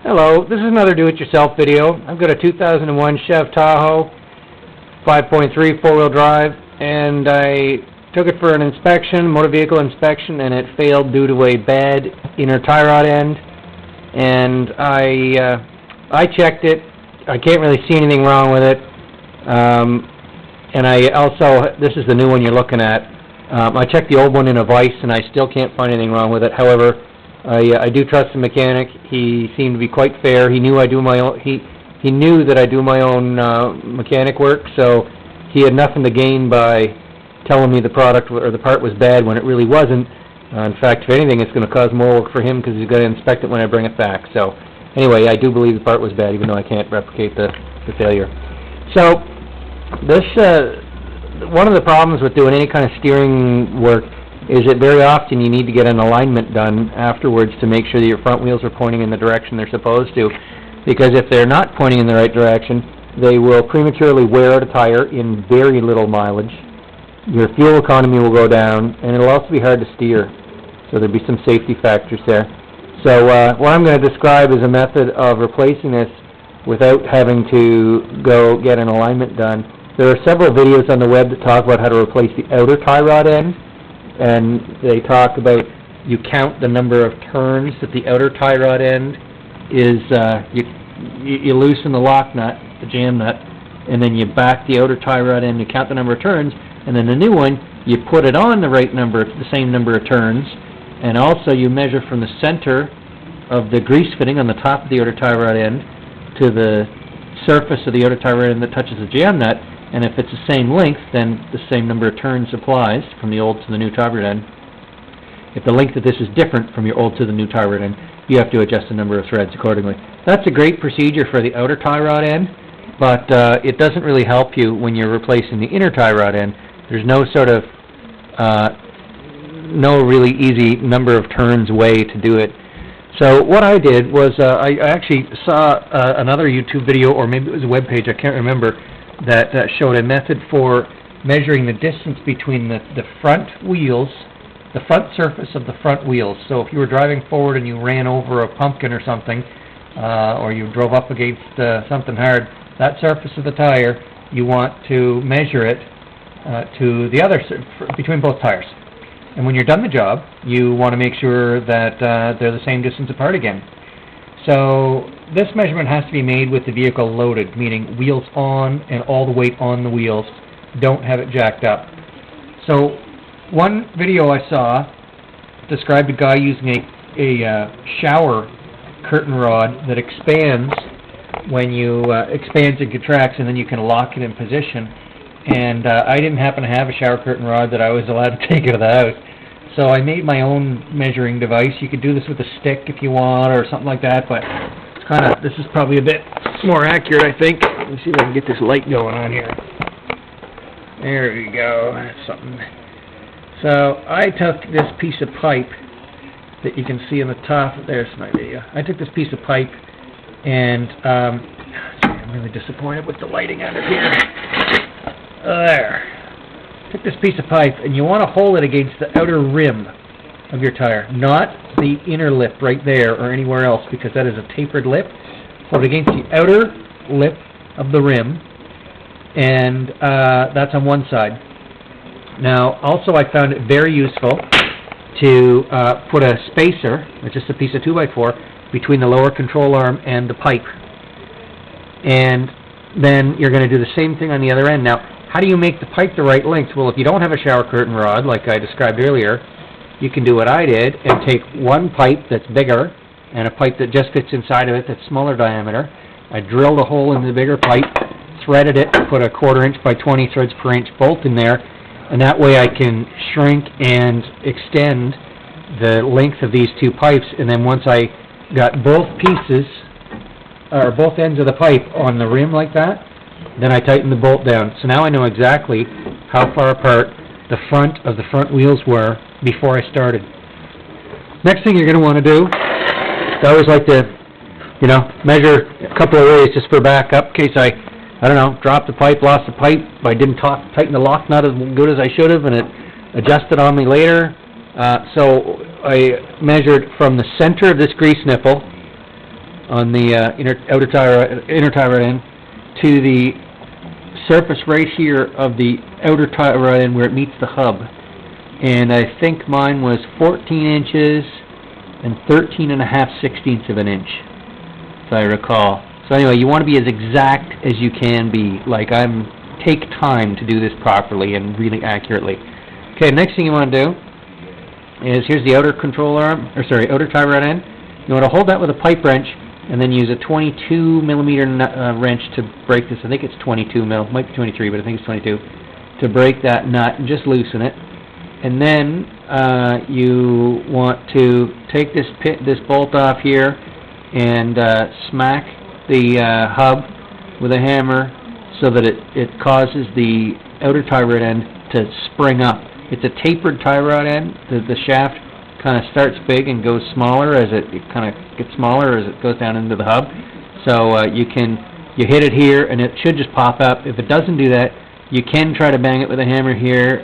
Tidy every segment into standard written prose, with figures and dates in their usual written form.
Hello, this is another do-it-yourself video. I've got a 2001 Chev Tahoe 5.3 four-wheel drive, and I took it for an inspection, motor vehicle inspection, and it failed due to a bad inner tie rod end. And I checked it. I can't really see anything wrong with it. And I also, this is the new one you're looking at. I checked the old one in a vise, and I still can't find anything wrong with it. However, I do trust the mechanic. He seemed to be quite fair. He knew I do my own. He knew that I do my own mechanic work, so he had nothing to gain by telling me the product or the part was bad when it really wasn't. In fact, if anything, it's going to cause more work for him because he's going to inspect it when I bring it back. So, anyway, I do believe the part was bad, even though I can't replicate the failure. So, this one of the problems with doing any kind of steering work is that very often you need to get an alignment done afterwards to make sure that your front wheels are pointing in the direction they're supposed to. Because if they're not pointing in the right direction, they will prematurely wear out a tire in very little mileage. Your fuel economy will go down, and it'll also be hard to steer. So there'll be some safety factors there. So what I'm going to describe is a method of replacing this without having to go get an alignment done. There are several videos on the web that talk about how to replace the outer tie rod end. And they talk about, you count the number of turns that the outer tie rod end is, you loosen the lock nut, the jam nut, and then you back the outer tie rod end, you count the number of turns, and then the new one, you put it on the right number, the same number of turns, and also you measure from the center of the grease fitting on the top of the outer tie rod end to the surface of the outer tie rod end that touches the jam nut. And if it's the same length, then the same number of turns applies from the old to the new tie rod end. If the length of this is different from your old to the new tie rod end, you have to adjust the number of threads accordingly. That's a great procedure for the outer tie rod end, but it doesn't really help you when you're replacing the inner tie rod end. There's no sort of, no really easy number of turns way to do it. So what I did was, I actually saw another YouTube video, or maybe it was a web page, I can't remember, that showed a method for measuring the distance between the front wheels, the front surface of the front wheels. So if you were driving forward and you ran over a pumpkin or something, or you drove up against something hard, that surface of the tire, you want to measure it to the other, between both tires. And when you're done the job, you want to make sure that they're the same distance apart again. So this measurement has to be made with the vehicle loaded, meaning wheels on and all the weight on the wheels. Don't have it jacked up. So one video I saw described a guy using a shower curtain rod that expands when you expands and contracts, and then you can lock it in position. And I didn't happen to have a shower curtain rod that I was allowed to take out of the house. So I made my own measuring device. You could do this with a stick if you want, or something like that, but it's kind of, this is probably a bit more accurate, I think. Let me see if I can get this light going on here. There we go. That's something. So I took this piece of pipe that you can see on the top. There's my video. I took this piece of pipe, and I'm really disappointed with the lighting under here. There. Take this piece of pipe, and you want to hold it against the outer rim of your tire, not the inner lip right there or anywhere else, because that is a tapered lip. Hold it against the outer lip of the rim, and that's on one side. Now, also I found it very useful to put a spacer, which is a piece of 2x4, between the lower control arm and the pipe. And then you're going to do the same thing on the other end. Now, how do you make the pipe the right length? Well, if you don't have a shower curtain rod, like I described earlier, you can do what I did and take one pipe that's bigger and a pipe that just fits inside of it that's smaller diameter. I drilled a hole in the bigger pipe, threaded it, put a 1/4 inch by 20 threads per inch bolt in there, and that way I can shrink and extend the length of these two pipes. And then once I got both pieces, or both ends of the pipe on the rim like that, then I tightened the bolt down. So now I know exactly how far apart the front of the front wheels were before I started. Next thing you're going to want to do, I always like to, measure a couple of ways just for backup, in case I don't know, dropped the pipe, lost the pipe, I didn't tighten the lock nut as good as I should have, and it adjusted on me later. So I measured from the center of this grease nipple on the outer tie rod end to the surface right here of the outer tie rod end where it meets the hub. And I think mine was 14 inches and 13.5/16 of an inch, if I recall. So anyway, you want to be as exact as you can be. Like, take time to do this properly and really accurately. Okay, next thing you want to do is, here's the outer control arm, outer tie rod end. You want to hold that with a pipe wrench and then use a 22 millimeter wrench to break this. I think it's 22 mil, might be 23, but I think it's 22, to break that nut and just loosen it. And then you want to take this bolt off here and smack the hub with a hammer so that it causes the outer tie rod end to spring up. It's a tapered tie rod end. The shaft kind of starts big and goes smaller as it kind of gets smaller as it goes down into the hub. So you hit it here and it should just pop up. If it doesn't do that, you can try to bang it with a hammer here.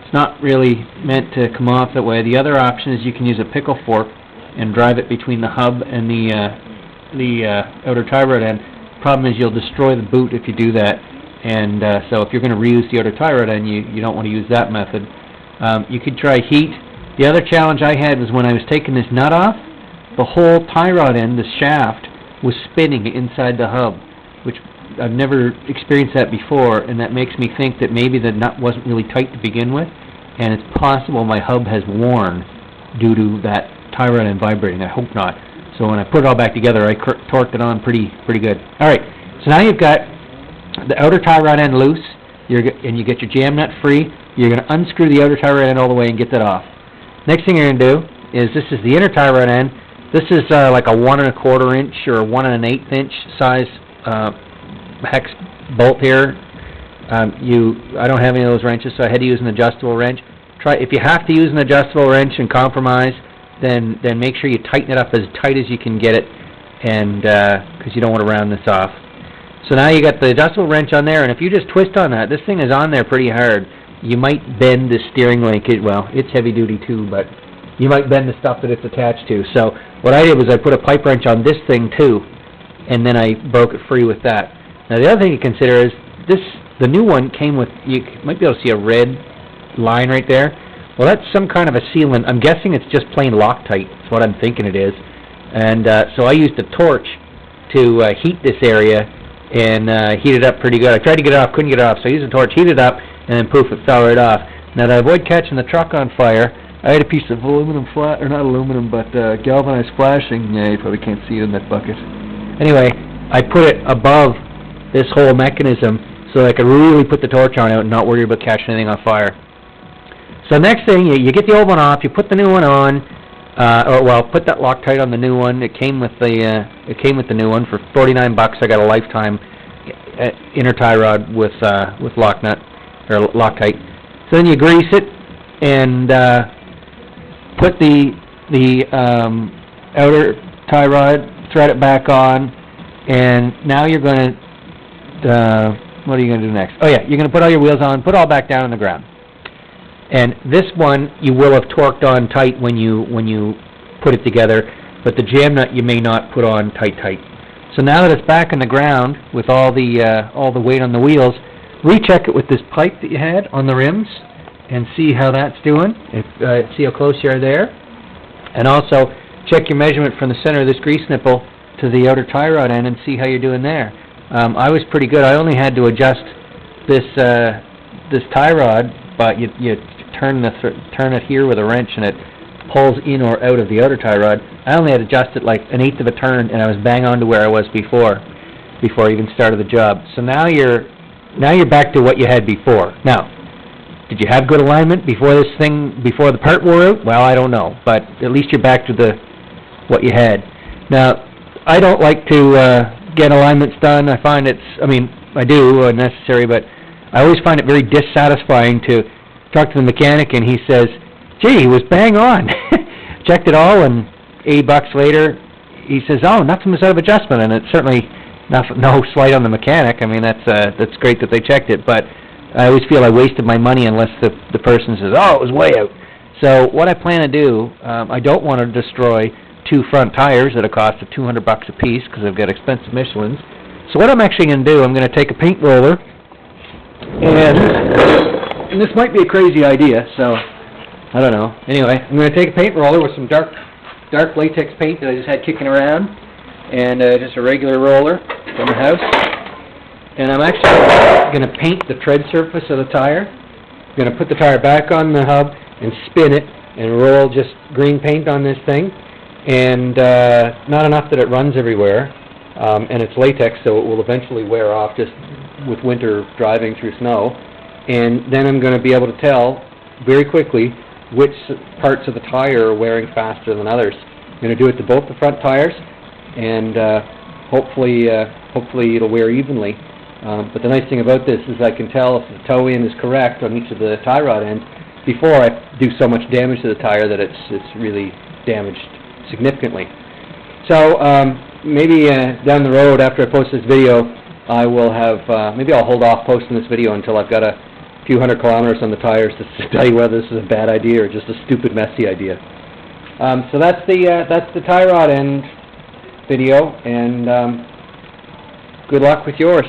It's not really meant to come off that way. The other option is you can use a pickle fork and drive it between the hub and the outer tie rod end. Problem is you'll destroy the boot if you do that. And so if you're going to reuse the outer tie rod end, you don't want to use that method. You could try heat. The other challenge I had was when I was taking this nut off, the whole tie rod end, the shaft, was spinning inside the hub, which I've never experienced that before, and that makes me think that maybe the nut wasn't really tight to begin with, and it's possible my hub has worn due to that tie rod end vibrating. I hope not. So when I put it all back together, I torqued it on pretty good. All right, so now you've got the outer tie rod end loose, and you get your jam nut free. You're going to unscrew the outer tie rod end all the way and get that off. Next thing you're going to do is, this is the inner tie rod end. This is like a 1 1/4 inch or 1 1/8 inch size hex bolt here. I don't have any of those wrenches, so I had to use an adjustable wrench. If you have to use an adjustable wrench and compromise, then make sure you tighten it up as tight as you can get it, and because you don't want to round this off. So now you got the adjustable wrench on there, and if you just twist on that, this thing is on there pretty hard. You might bend the steering link. Well, it's heavy duty too, but you might bend the stuff that it's attached to. So what I did was I put a pipe wrench on this thing too, and then I broke it free with that. Now the other thing to consider is the new one came with, you might be able to see a red line right there. Well, that's some kind of a sealant. I'm guessing it's just plain Loctite. That's what I'm thinking it is. And so I used a torch to heat this area and heat it up pretty good. I tried to get it off, couldn't get it off, so I used a torch, heated it up, and then poof, it fell right off. Now to avoid catching the truck on fire, I had a piece of aluminum or not aluminum, but galvanized flashing. Yeah, you probably can't see it in that bucket. Anyway, I put it above this whole mechanism so I could really put the torch on it and not worry about catching anything on fire. So next thing, you get the old one off, you put the new one on, put that Loctite on the new one. It came with the new one for $49. I got a lifetime inner tie rod with Loctite. So then you grease it and put the outer tie rod, thread it back on, and now you're going to, what are you going to do next? Oh yeah, you're going to put all your wheels on, put it all back down on the ground. And this one you will have torqued on tight when you put it together, but the jam nut you may not put on tight. So now that it's back in the ground with all the weight on the wheels, recheck it with this pipe that you had on the rims and see how that's doing. See how close you are there, and also check your measurement from the center of this grease nipple to the outer tie rod end and see how you're doing there. I was pretty good. I only had to adjust this tie rod, but you turn it here with a wrench and it pulls in or out of the outer tie rod. I only had to adjust it like 1/8 of a turn, and I was bang on to where I was before I even started the job. So now you're back to what you had before. Now, did you have good alignment before the part wore out? Well, I don't know, but at least you're back to what you had. Now, I don't like to get alignments done. I find I do necessary, but I always find it very dissatisfying to talk to the mechanic and he says, "Gee, he was bang on." Checked it all, and $80 later, he says, "Oh, nothing was out of adjustment," and it's certainly no slight on the mechanic. I mean, that's great that they checked it, but I always feel I wasted my money unless the person says, "Oh, it was way out." So what I plan to do, I don't want to destroy 2 front tires at a cost of $200 a piece because I've got expensive Michelins. So what I'm actually going to do, I'm going to take a paint roller, and this might be a crazy idea, so I don't know. Anyway, I'm going to take a paint roller with some dark latex paint that I just had kicking around, and just a regular roller from the house. And I'm actually going to paint the tread surface of the tire. I'm going to put the tire back on the hub and spin it and roll just green paint on this thing. And not enough that it runs everywhere. And it's latex, so it will eventually wear off just with winter driving through snow. And then I'm going to be able to tell very quickly which parts of the tire are wearing faster than others. I'm going to do it to both the front tires, and hopefully it'll wear evenly. But the nice thing about this is I can tell if the toe-in is correct on each of the tie rod ends before I do so much damage to the tire that it's really damaged significantly. So maybe down the road after I post this video, I will have, maybe I'll hold off posting this video until I've got a few hundred kilometers on the tires to tell you whether this is a bad idea or just a stupid, messy idea. So that's the tie rod end video, and good luck with yours.